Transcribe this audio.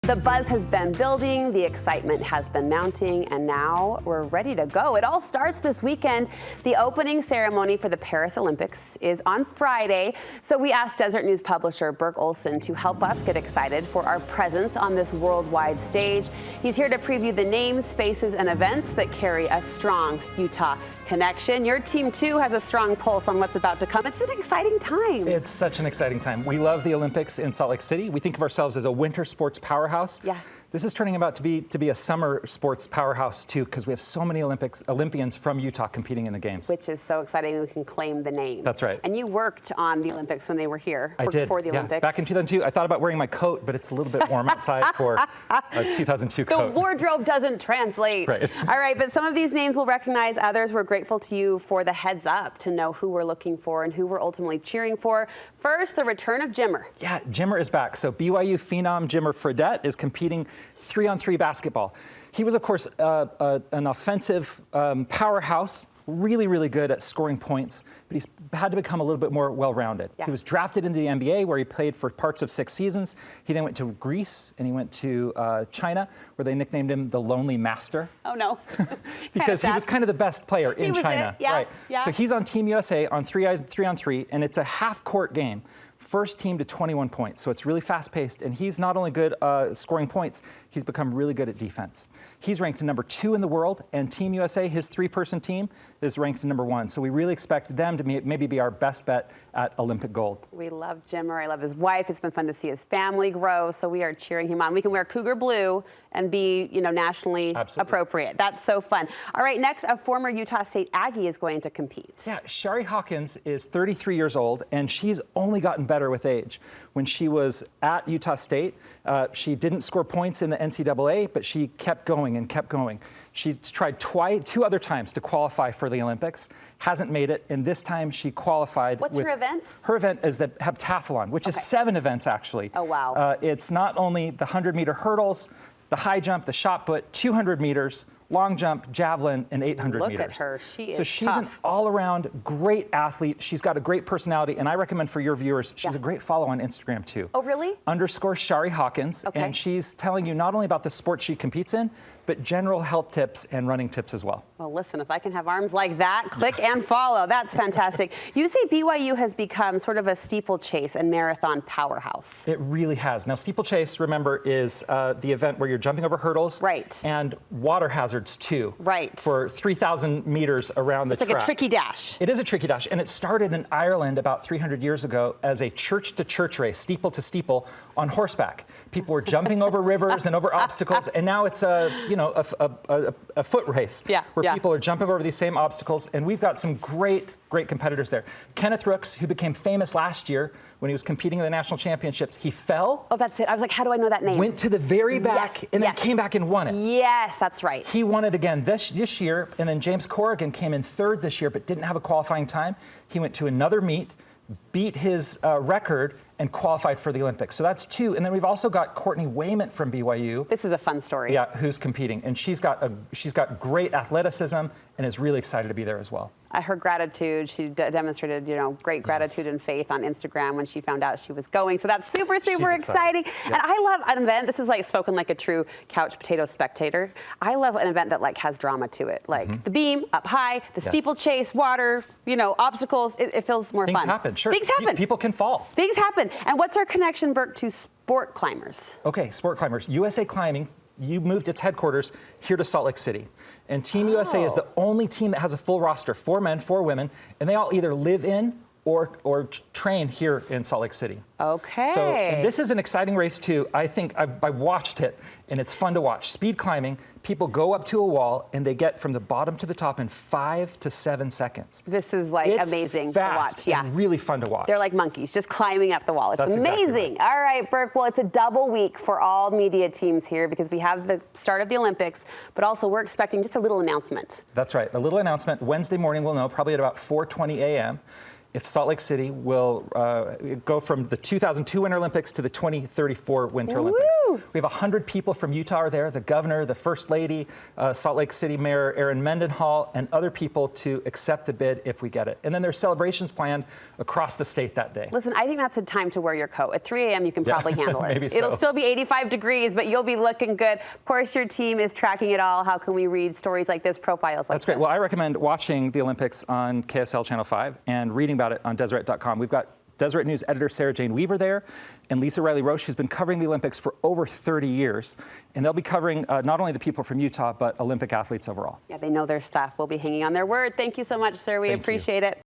The buzz has been building, the excitement has been mounting, and now we're ready to go. It all starts this weekend. The opening ceremony for the Paris Olympics is on Friday. So we asked Desert News publisher Burke Olsen to help us get excited for our presence on this worldwide stage. He's here to preview the names, faces, and events that carry a strong Utah connection. Your team, too, has a strong pulse on what's about to come. It's an exciting time. It's such an exciting time. We love the Olympics in Salt Lake City. We think of ourselves as a winter sports powerhouse. Yeah. This is turning out to be a summer sports powerhouse, too, because we have so many Olympians from Utah competing in the games. Which is so exciting. We can claim the name. That's right. And you worked on the Olympics when they were here. I did. For the Olympics. Back in 2002, I thought about wearing my coat, but it's a little bit warm outside for a 2002 coat. The wardrobe doesn't translate. Right. All right, but some of these names we'll recognize. Others, we're grateful to you for the heads up to know who we're looking for and who we're ultimately cheering for. First, the return of Jimmer. Yeah, Jimmer is back. So BYU phenom Jimmer Fredette is competing 3-on-3 basketball. He was, of course, an offensive powerhouse, really good at scoring points, but he's had to become a little bit more well-rounded. Yeah. He was drafted into the NBA, where he played for parts of 6 seasons. He then went to Greece, and he went to China, where they nicknamed him the Lonely Master. Oh, no. Because he was kind of the best player in China. Yeah. Right. Yeah. So he's on Team USA on 3-on-3, and it's a half-court game. First team to 21 points, so it's really fast-paced, and he's not only good scoring points, he's become really good at defense. He's ranked number 2 in the world, and Team USA, his 3-person team, is ranked number 1. So we really expect them to maybe be our best bet at Olympic gold. We love Jimmer. I love his wife. It's been fun to see his family grow, so we are cheering him on. We can wear Cougar blue and be, nationally appropriate. That's so fun. All right, next, a former Utah State Aggie is going to compete. Yeah, Shari Hawkins is 33 years old, and she's only gotten better with age. When she was at Utah State, she didn't score points in the NCAA, but she kept going and kept going. She tried 2 other times to qualify for the Olympics, hasn't made it, and this time she qualified. What's her event? Her event is the heptathlon, which is 7 events, actually. Oh, wow. It's not only the 100-meter hurdles, the high jump, the shot put, 200 meters, long jump, javelin, and 800 meters. Look at her. She is So she's tough. an all-around great athlete. She's got a great personality, and I recommend for your viewers, she's a great follow on Instagram, too. Oh, really? _Shari Hawkins. Okay. And she's telling you not only about the sport she competes in, but general health tips and running tips as well. Well, listen, if I can have arms like that, click and follow. That's fantastic. You say BYU has become sort of a steeplechase and marathon powerhouse. It really has. Now, steeplechase, remember, is the event where you're jumping over hurdles. Right. And water hazards, too. Right. For 3,000 meters around the track. It's like a tricky dash. It is a tricky dash. And it started in Ireland about 300 years ago as a church-to-church race, steeple to steeple, on horseback. People were jumping over rivers and over obstacles, and now it's a foot race where people are jumping over these same obstacles, and we've got some great competitors there. Kenneth Rooks, who became famous last year when he was competing in the national championships, he fell. Oh, that's it. I was like, how do I know that name? Went to the very back and then came back and won it. Yes, that's right. He won it again this year, and then James Corrigan came in 3rd this year but didn't have a qualifying time. He went to another meet, beat his record, and qualified for the Olympics. So that's 2. And then we've also got Courtney Wayment from BYU. This is a fun story. Yeah, who's competing. And she's got great athleticism and is really excited to be there as well. Her gratitude, she demonstrated, great gratitude and faith on Instagram when she found out she was going. So that's super exciting. Yeah. And I love an event. This is like spoken like a true couch potato spectator. I love an event that has drama to it. Like the beam up high, the steeplechase, water, obstacles. It feels more fun. Things happen, sure. Things happen. People can fall. Things happen. And what's our connection, Burke, to sport climbers? Okay, sport climbers. USA Climbing, you moved its headquarters here to Salt Lake City. And Team USA is the only team that has a full roster, 4 men, 4 women, and they all either live in or train here in Salt Lake City. Okay. So and this is an exciting race, too. I think I watched it, and it's fun to watch. Speed climbing, people go up to a wall, and they get from the bottom to the top in 5 to 7 seconds. This is amazing fast to watch. Yeah. And really fun to watch. They're like monkeys, just climbing up the wall. It's amazing. Exactly right. All right, Burke. Well, it's a double week for all media teams here because we have the start of the Olympics, but also we're expecting just a little announcement. That's right. A little announcement. Wednesday morning, we'll know, probably at about 4:20 a.m. if Salt Lake City will go from the 2002 Winter Olympics to the 2034 Winter Olympics. We have 100 people from Utah are there, the governor, the first lady, Salt Lake City Mayor Erin Mendenhall, and other people to accept the bid if we get it. And then there's celebrations planned across the state that day. Listen, I think that's a time to wear your coat. At 3 a.m. you can probably handle it. Maybe so. It'll still be 85 degrees, but you'll be looking good. Of course, your team is tracking it all. How can we read stories like this, profiles like this? That's great. Well, I recommend watching the Olympics on KSL Channel 5 and reading about it on Deseret.com. We've got Deseret News editor Sarah Jane Weaver there, and Lisa Riley Roche, who's been covering the Olympics for over 30 years. And they'll be covering not only the people from Utah, but Olympic athletes overall. Yeah, they know their stuff. We'll be hanging on their word. Thank you so much, sir. We appreciate it.